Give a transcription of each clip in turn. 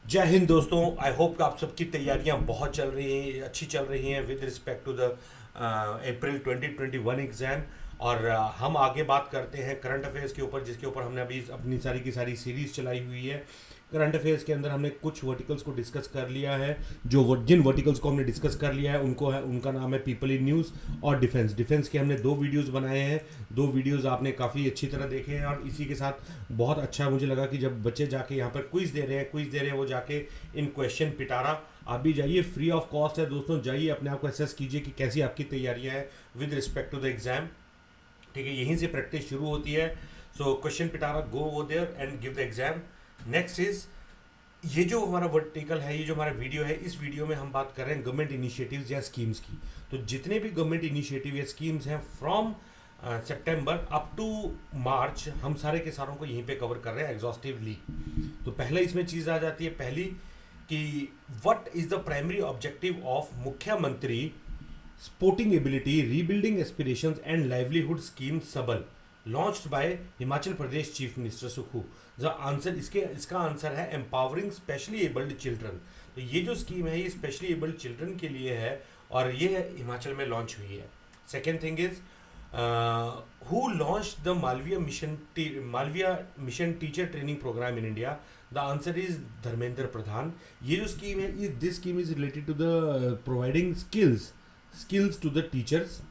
जय हिंद दोस्तों। I hope कि आप सबकी तैयारियां बहुत चल रही हैं, अच्छी चल रही हैं with respect to the April 2021 exam. और हम आगे बात करते हैं करंट अफेयर्स के ऊपर, जिसके ऊपर हमने अभी अपनी सारी की सारी सीरीज़ चलाई हुई है। करंट अफेयर्स के अंदर हमने कुछ वर्टिकल्स को डिस्कस कर लिया है। जिन वर्टिकल्स को हमने डिस्कस कर लिया है उनका नाम है पीपल इन न्यूज़ और डिफेंस के हमने 2 वीडियोस बनाए हैं। 2 वीडियोस आपने काफ़ी अच्छी तरह देखे हैं और इसी के साथ बहुत अच्छा मुझे लगा कि जब बच्चे जाके यहाँ पर क्विज दे रहे हैं वो जाके इन क्वेश्चन पिटारा आप भी जाइए, फ्री ऑफ कॉस्ट है दोस्तों। जाइए, अपने आप को असेस कीजिए कि कैसी आपकी तैयारियां हैं with respect to the exam. ठीक है, यहीं से प्रैक्टिस शुरू होती है। सो क्वेश्चन पिटारा, गो वो there and give the exam. Next is, ये जो हमारा वर्टिकल है, ये जो हमारा वीडियो है, इस वीडियो में हम बात कर रहे हैं गवर्नमेंट इनिशिएटिव्स या स्कीम्स की। तो जितने भी गवर्नमेंट इनिशिएटिव या स्कीम्स हैं फ्रॉम सितंबर अप टू मार्च, हम सारे के सारों को यहीं पे कवर कर रहे हैं एग्जॉस्टिवली। तो पहले इसमें चीज़ आ जाती है पहली कि what is the primary objective of मुख्यमंत्री sporting ability rebuilding aspirations and livelihood scheme Sabal, launched by Himachal Pradesh chief minister Sukhu. The answer इसका आंसर है एम्पावरिंग स्पेशली एबल्ड चिल्ड्रन। तो ये जो स्कीम है ये स्पेशली एबल्ड चिल्ड्रन के लिए है और ये हिमाचल में लॉन्च हुई है। Second thing is, who launched the Malviya Mission Teacher Training Program in India? The answer is Dharmendra Pradhan. ये जो स्कीम है, this scheme is related to the providing skills to the teachers.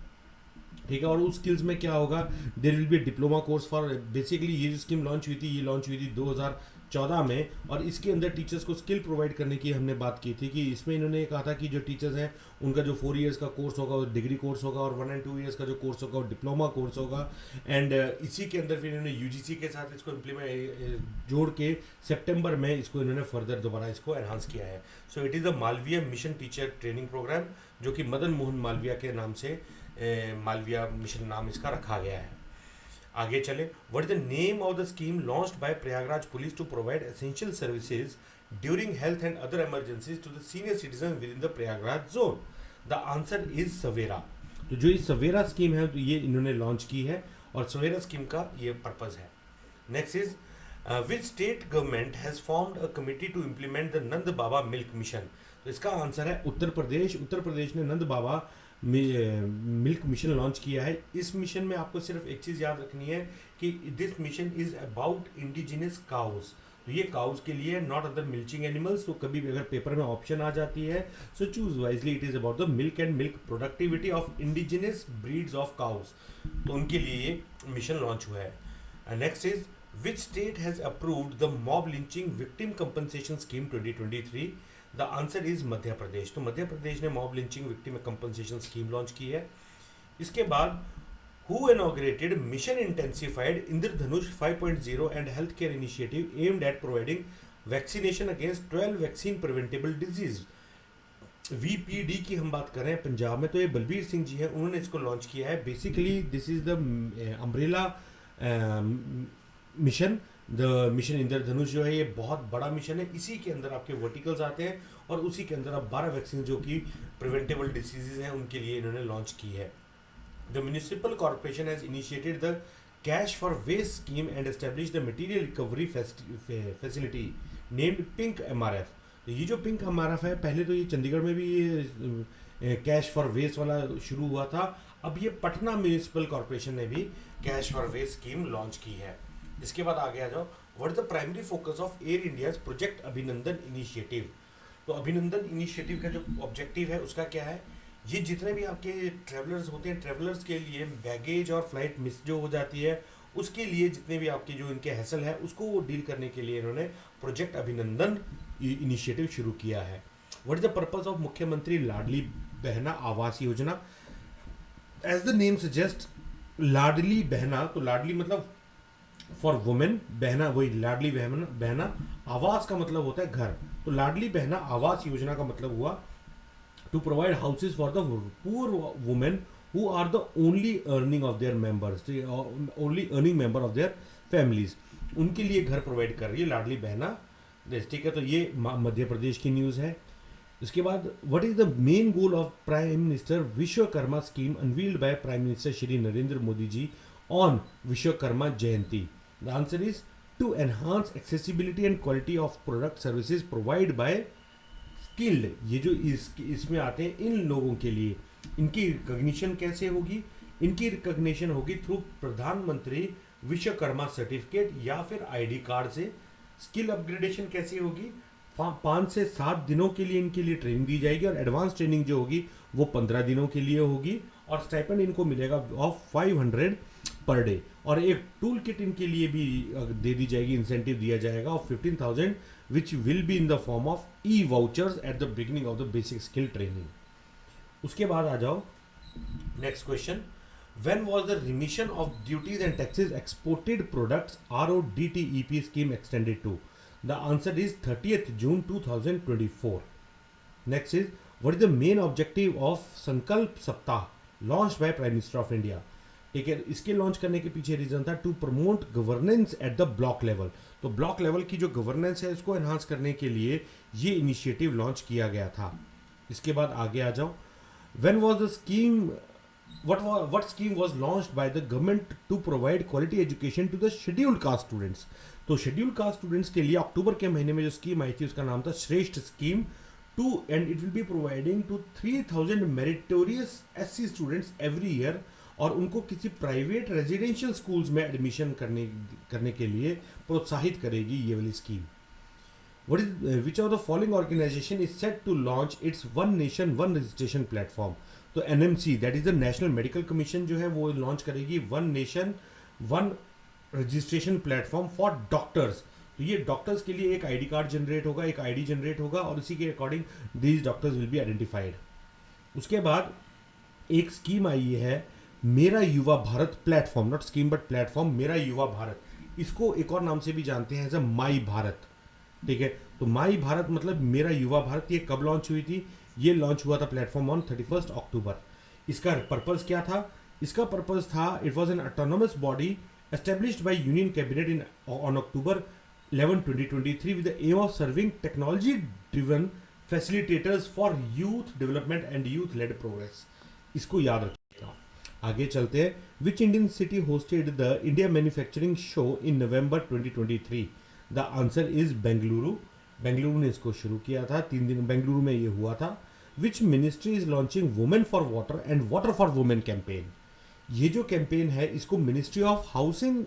ठीक है, और उस skills में क्या होगा, there will be diploma course for, basically ये जो स्कीम लॉन्च हुई थी, ये लॉन्च हुई थी 2014 में। और इसके अंदर टीचर्स को स्किल प्रोवाइड करने की हमने बात की थी कि इसमें इन्होंने ये कहा था कि जो टीचर्स हैं उनका जो 4 इयर्स का कोर्स होगा वो डिग्री कोर्स होगा और 1 and 2 इयर्स का जो कोर्स होगा वो डिप्लोमा कोर्स होगा। एंड इसी के अंदर फिर इन्होंने यूजीसी के साथ इसको इम्प्लीमेंट जोड़ के सितंबर में इसको इन्होंने फर्दर दोबारा इसको एनहांस किया है। So it is the Malaviya mission teacher training programme, जो कि मदन मोहन मालवीय के नाम से मालवीय मिशन नाम इसका रखा गया है। आगे चले, what is the name of the scheme launched by Prayagraj police to provide essential services during health and other emergencies to the senior citizen within the Prayagraj zone? The answer is Savera. तो जो ये सवेरा स्कीम है तो ये इन्होंने launch की है और सवेरा स्कीम का ये पर्पज है। Next is, which state government has formed a committee to implement the Nand Baba milk mission? तो इसका आंसर है उत्तर प्रदेश। उत्तर प्रदेश ने Nand Baba milk mission launch किया है। इस मिशन में आपको सिर्फ एक चीज़ याद रखनी है कि this mission is about indigenous cows. तो ये काउस के लिए, नॉट अदर मिल्चिंग एनिमल्स। तो कभी भी अगर पेपर में ऑप्शन आ जाती है so choose wisely, it is about the milk and milk productivity of indigenous breeds of cows. तो उनके लिए ये मिशन लॉन्च हुआ है। Next is, which state has approved the mob lynching victim compensation scheme 2023? The answer is Madhya Pradesh. तो मध्य प्रदेश ने mob lynching victim compensation scheme launch की है। इसके बाद, who inaugurated mission intensified Indradhanush 5.0 and health care initiative aimed at providing vaccination against 12 vaccine preventable disease? VPD की हम बात कर रहे हैं पंजाब में, तो ये बलबीर सिंह जी हैं, उन्होंने इसको लॉन्च किया है। Basically this is the umbrella mission. The mission Indradhanush जो है ये बहुत बड़ा मिशन है। इसी के अंदर आपके वर्टिकल्स आते हैं और उसी के अंदर आप 12 वैक्सीन जो कि प्रिवेंटेबल डिसीजेज हैं उनके लिए इन्होंने लॉन्च की है। The municipal corporation has initiated the cash for waste scheme and establish the material recovery facility named pink MRF. तो ये जो पिंक एमआरएफ है, पहले तो ये चंडीगढ़ में भी ये कैश फॉर वेस्ट वाला शुरू हुआ था, अब ये पटना म्यूनिसिपल कॉर्पोरेशन ने भी cash for waste scheme launch की है। इसके बाद आगे आ जाओ, what is the primary focus of Air India's project Abhinandan initiative? तो अभिनंदन इनिशिएटिव का जो ऑब्जेक्टिव है उसका क्या है, ये जितने भी आपके ट्रैवलर्स होते हैं, ट्रैवलर्स के लिए बैगेज और फ्लाइट मिस जो हो जाती है उसके लिए जितने भी आपके जो इनके हैसल है उसको वो डील करने के लिए इन्होंने प्रोजेक्ट अभिनंदन इनिशिएटिव शुरू किया है। What is the purpose of मुख्यमंत्री Ladli Behna Awas Yojana? As the name suggest, Ladli Behna, तो लाडली मतलब फॉर वुमेन, बहना वही लाडली बहना, आवास का मतलब होता है घर। तो लाडली बहना आवास योजना का मतलब हुआ to provide houses for the poor women who are the only earning of their members, only earning member of their families, उनके लिए घर प्रोवाइड कर रही है लाडली बहना देश। ठीक है, तो ये मध्य प्रदेश की न्यूज़ है। इसके बाद, what is the main goal of prime minister Vishwakarma scheme unveiled by prime minister Shri Narendra Modi ji on Vishwakarma Jayanti? The answer is to enhance accessibility and quality of product services provided by skilled, ये जो इसमें आते हैं इन लोगों के लिए, इनकी रिकॉग्निशन कैसे होगी? इनकी रिकॉग्निशन होगी थ्रू प्रधानमंत्री विश्वकर्मा सर्टिफिकेट या फिर आईडी कार्ड से। स्किल अपग्रेडेशन कैसे होगी? 5 से 7 दिनों के लिए इनके लिए ट्रेनिंग दी जाएगी और एडवांस ट्रेनिंग जो होगी वो 15 दिनों के लिए होगी और स्टाइपेंड इनको मिलेगा ऑफ 500 पर डे और एक टूल किट इनके लिए भी दे दी जाएगी, इंसेंटिव दिया जाएगा of 15,000 which will be in the form of E vouchers at the beginning of the basic skill training. उसके बाद आ जाओ next question, when was the remission of duties and taxes exported products RODTEP scheme extended to? The answer is 30th June 2024. Next is, what is the main objective of Sankalp Saptah launched by Prime Minister of India? ठीक है, इसके launch करने के पीछे reason था to promote governance at the block level. तो block level की जो गवर्नेंस है इसको एनहांस करने के लिए ये इनिशिएटिव लॉन्च किया गया था। इसके बाद आगे आ जाओ, when was the scheme what scheme was launched by the government to provide quality education to the scheduled caste students? तो scheduled caste students के लिए अक्टूबर के महीने में जो स्कीम आई थी उसका नाम था Shreshta scheme to, and it will be providing to 3000 meritorious SC students every year और उनको किसी प्राइवेट रेजिडेंशियल स्कूल्स में एडमिशन करने के लिए प्रोत्साहित करेगी ये वाली scheme. Which of the following organization is set to launch its one nation one registration platform? तो NMC that is the national medical commission जो है वो लॉन्च करेगी one nation one registration platform for doctors. तो ये doctors के लिए एक आईडी कार्ड जनरेट होगा, एक आईडी जनरेट होगा और इसी के according these doctors will be identified. उसके बाद एक स्कीम आई है मेरा युवा Bharat platform, not scheme but platform, मेरा युवा भारत। इसको एक और नाम से भी जानते हैं एज अ माई भारत। ठीक है, तो माई भारत मतलब मेरा युवा भारत। ये कब लॉन्च हुई थी? ये लॉन्च हुआ था प्लेटफॉर्म ऑन 31 अक्टूबर। इसका पर्पस क्या था? इसका पर्पस था it was an autonomous body established by union cabinet in on October 11, 2023 with the aim of serving technology driven facilitators for youth development and youth led progress. इसको याद रखिएगा। आगे चलते हैं। Which Indian city hosted the India manufacturing show in November 2023? The answer is Bengaluru. Bengaluru ने इसको शुरू किया था, 3 दिन बेंगलुरु में ये हुआ था। Which ministry is launching women for water and water for women campaign? ये जो कैंपेन है इसको ministry of housing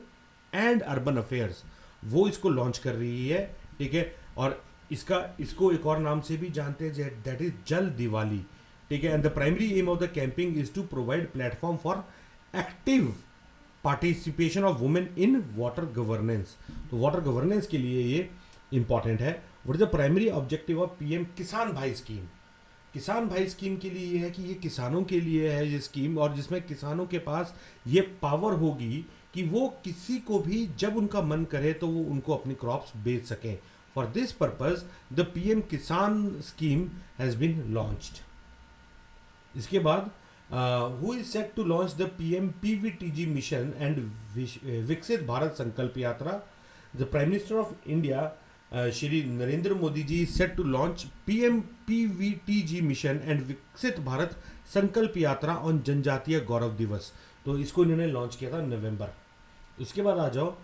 and urban affairs वो इसको लॉन्च कर रही है। ठीक है, और इसको एक और नाम से भी जानते हैं दैट इज जल दिवाली। ठीक है, and the primary aim of the campaign is to provide platform for active participation of women in water governance. तो वाटर गवर्नेंस के लिए ये इंपॉर्टेंट है। What is the primary objective of PM Kisan Bhai scheme? किसान Bhai scheme के लिए ये है कि ये किसानों के लिए है ये स्कीम, और जिसमें किसानों के पास ये पावर होगी कि वो किसी को भी जब उनका मन करे तो वो उनको अपनी क्रॉप्स बेच सकें। For this purpose the PM किसान स्कीम हैज बीन लॉन्च्ड। इसके बाद who is set to launch the PM PVTG mission and Viksit Bharat Sankalp Yatra? The Prime Minister of India, Shri Narendra Modi ji, is set to launch PM PVTG mission and Viksit Bharat Sankalp Yatra on जनजातीय गौरव दिवस। तो इसको इन्होंने launch किया था नवंबर। उसके बाद आ जाओ,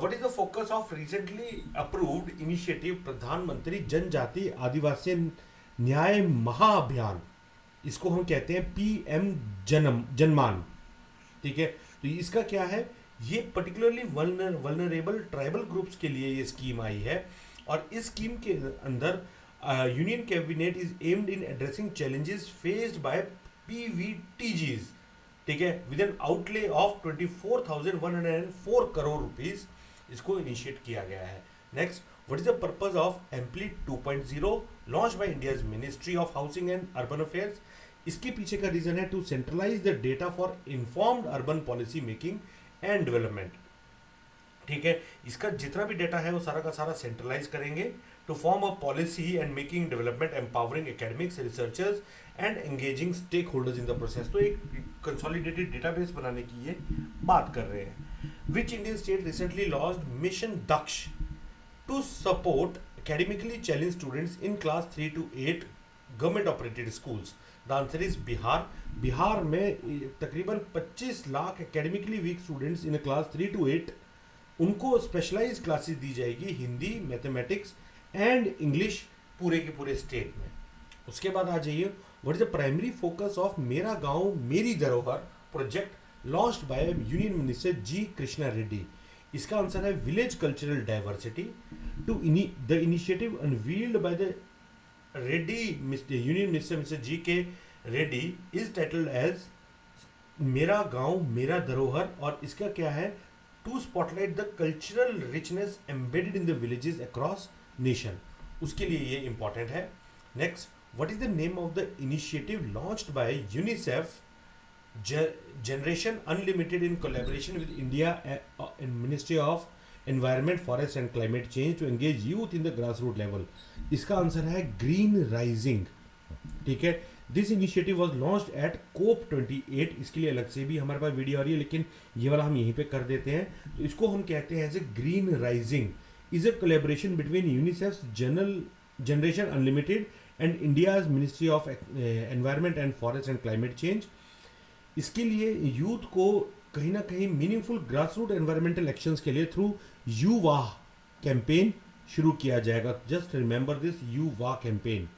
what is the focus of recently approved initiative प्रधानमंत्री जनजाति आदिवासी न्याय महाअभियान? इसको हम कहते हैं PM जनमान। ठीक है, तो इसका क्या है? ये पर्टिकुलरली वल्नरेबल ट्राइबल ग्रुप्स के लिए ये स्कीम आई है और इस स्कीम के अंदर union cabinet is aimed in addressing challenges faced by PVTGs। ठीक है, with N outlay of 24,104 crore rupees इसको इनिशिएट किया गया है। Next, what is the purpose of Ampli 2.0 launched by India's Ministry of Housing and Urban Affairs? इसके पीछे का reason है to centralise the data for informed urban policy making and development. ठीक है, इसका जितना भी डेटा है वो सारा का सारा सेंट्रलाइज करेंगे to form a policy and making development empowering academics researchers and engaging stakeholders in the process. तो एक कंसोलिडेटेड डेटाबेस बनाने की ये बात कर रहे हैं। Which Indian state recently launched mission Daksh to support academically challenged students in class 3 to 8 government operated schools? The answer is Bihar. Bihar में तकरीबन 25 lakh academically weak students in class 3 to 8 उनको स्पेशलाइज क्लासेस दी जाएगी हिंदी, मैथमेटिक्स एंड इंग्लिश पूरे के पूरे state में। उसके बाद आ जाइए, what is the primary focus of Mera Gaon Meri Dharohar project launched by union minister G Krishna Reddy. इसका आंसर है village cultural diversity to the initiative unveiled by the Reddy union minister mister G K Reddy is titled as मेरा गांव मेरा धरोहर, और इसका क्या है, to spotlight the cultural richness embedded in the villages across nation. उसके लिए ये इंपॉर्टेंट है। Next, what is the name of the initiative launched by UNICEF generation unlimited in collaboration with India and ministry of environment forest and climate change to engage youth in the grass root level. इसका answer है green rising. ठीक है, this initiative was launched at COP 28। इसके लिए अलग से भी हमारे पास वीडियो आ रही है, लेकिन ये वाला हम यहीं पे कर देते हैं। तो इसको हम कहते हैं as a green rising is a collaboration between UNICEF generation unlimited and India's ministry of environment and forest and climate change. इसके लिए यूथ को कहीं ना कहीं meaningful grass root environmental actions के लिए थ्रू यू वाह कैंपेन शुरू किया जाएगा। Just remember this YuWaah campaign.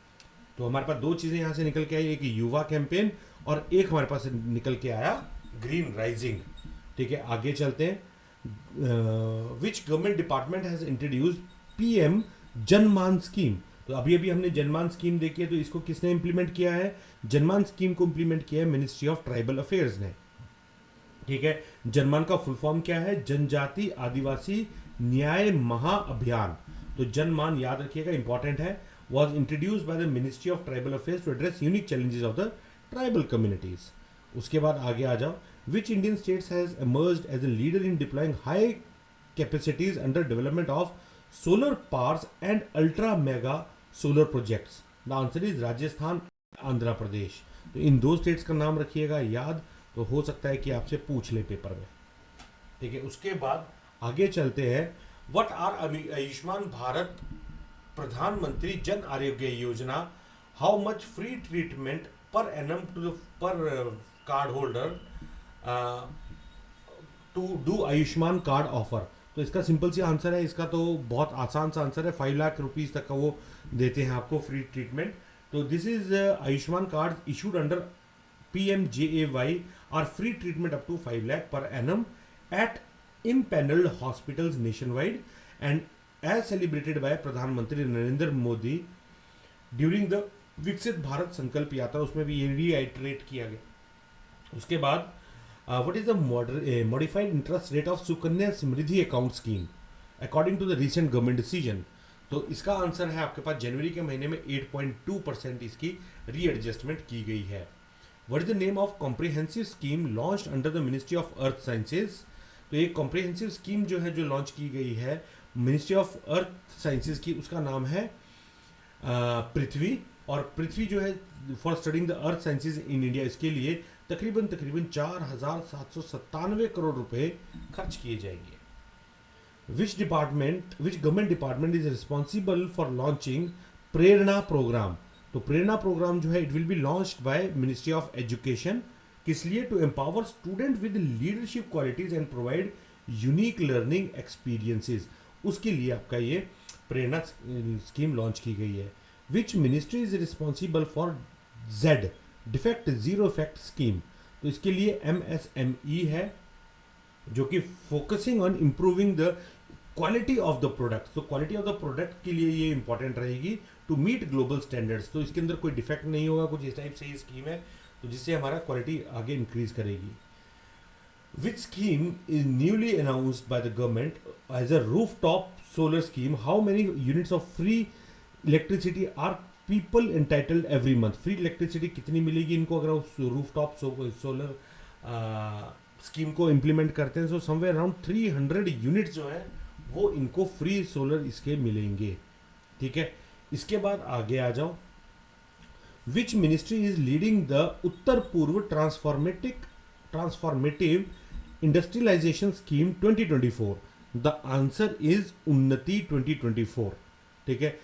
तो हमारे पास दो चीज़ें यहाँ से निकल के आई, एक युवा कैंपेन और एक हमारे पास निकल के आया ग्रीन राइजिंग। ठीक है, आगे चलते हैं। Which government department has introduce PM Janman scheme. तो अभी अभी हमने जनमान स्कीम देखी है, तो इसको किसने इंप्लीमेंट किया है? जनमान स्कीम को इंप्लीमेंट किया है मिनिस्ट्री ऑफ ट्राइबल अफेयर्स ने। ठीक है, जनमान का फुल फॉर्म क्या है? जनजाति आदिवासी न्याय महाअभियान। तो जनमान याद रखिएगा, इंपॉर्टेंट है। was introduced by the Ministry of Tribal Affairs to address unique challenges of the tribal communities. उसके बाद आगे आ जाओ, which Indian states has emerged as a leader in deploying high capacities under development of solar powers and ultra mega solar projects? The answer is Rajasthan, Andhra Pradesh. तो इन दो states का नाम रखिएगा याद, तो हो सकता है कि आपसे पूछ ले पेपर में। ठीक है, उसके बाद आगे चलते हैं। What are आयुष्मान भारत प्रधानमंत्री Jan Arogya Yojana, how much free treatment per annum to the per card holder to do Ayushman card offer? तो इसका सिंपल सी आंसर है, इसका तो बहुत आसान सा आंसर है, 5 लाख रुपीज तक का वो देते हैं आपको फ्री ट्रीटमेंट। तो this is Ayushman card issued under PMJAY are free treatment up to 5 lakh per annum at impaneled hospitals nationwide and as celebrated by प्रधानमंत्री नरेंद्र मोदी ड्यूरिंग द विकसित भारत संकल्प यात्रा, उसमें भी ये रीआइटरेट किया गया। उसके बाद what is the modified interest rate of Sukanya Samriddhi account scheme according to the recent government decision? तो इसका आंसर है आपके पास जनवरी के महीने में 8.2% इसकी रीएडजस्टमेंट की गई है। What is the name of comprehensive scheme launched under the ministry of earth sciences? तो एक कॉम्प्रिहेंसिव स्कीम जो है, जो लॉन्च की गई है मिनिस्ट्री ऑफ अर्थ साइंसेज की, उसका नाम है पृथ्वी। और पृथ्वी जो है for studying the earth sciences in India, इसके लिए तकरीबन 4,797 करोड़ रुपए खर्च किए जाएंगे। Which government department is responsible for launching Prerana programme? तो प्रेरणा प्रोग्राम जो है it will be launched by ministry of education. किस लिए? To empower student with leadership qualities and provide unique learning experiences. उसके लिए आपका ये प्रेरणा स्कीम लॉन्च की गई है। Which ministry is responsible for Z defect zero effect scheme? तो इसके लिए MSME है, जो कि focusing on improving the quality of the product. तो क्वालिटी ऑफ द प्रोडक्ट के लिए ये इंपॉर्टेंट रहेगी टू मीट ग्लोबल स्टैंडर्ड्स। तो इसके अंदर कोई डिफेक्ट नहीं होगा, कुछ इस टाइप से ही स्कीम है, तो जिससे हमारा क्वालिटी आगे इंक्रीज करेगी। Which scheme is newly announced by the government as a rooftop solar scheme? How many units of free electricity are people entitled every month? Free electricity कितनी मिलेगी इनको अगर उस rooftop solar स्कीम को implement करते हैं? So somewhere around 300 units जो है वो इनको फ्री सोलर इसके मिलेंगे। ठीक है, इसके बाद आगे आ जाओ। Which ministry is leading the Uttar Poorva transformative industrialisation scheme 2024? The answer is Unnati 2024। ठीक है,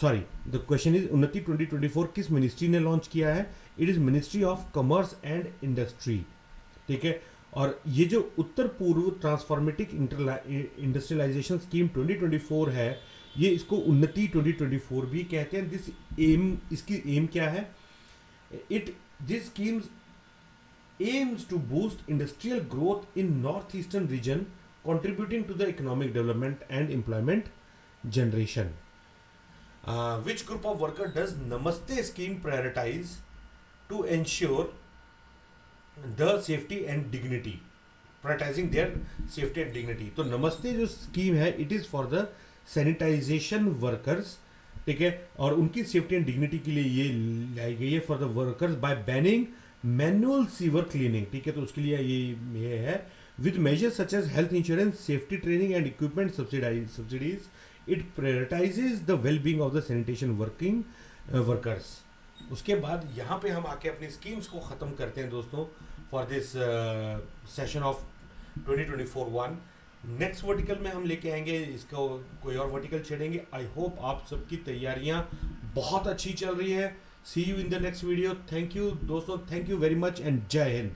sorry, the question is Unnati 2024 किस मिनिस्ट्री ने लॉन्च किया है? It is ministry of commerce and industry. ठीक है, और ये जो उत्तर पूर्व ट्रांसफॉर्मेटिव इंडस्ट्रियलाइजेशन स्कीम 2024 है, ये इसको उन्नति 2024 भी कहते हैं। दिस एम, इसकी एम क्या है? This schemes aims to boost industrial growth in northeastern region, contributing to the economic development and employment generation. Which group of worker does Namaste scheme prioritize to ensure the safety and dignity? Prioritizing their safety and dignity. तो नमस्ते जो scheme है, it is for the sanitisation workers, ठीक है, और उनकी safety and dignity के लिए ये लाई गई है for the workers by banning manual sewer cleaning, ठीक है। तो उसके लिए ये है with measures such as health insurance, safety training and equipment subsidies, it prioritises the well being of the sanitation workers. उसके बाद यहाँ पे हम आके अपनी स्कीम्स को ख़त्म करते हैं दोस्तों for this session of 2024-1। Next vertical में हम लेके आएंगे इसको, कोई और वर्टिकल छेड़ेंगे। आई होप आप सबकी तैयारियां बहुत अच्छी चल रही है। See you in the next video. Thank you दोस्तों, thank you very much and Jai Hind.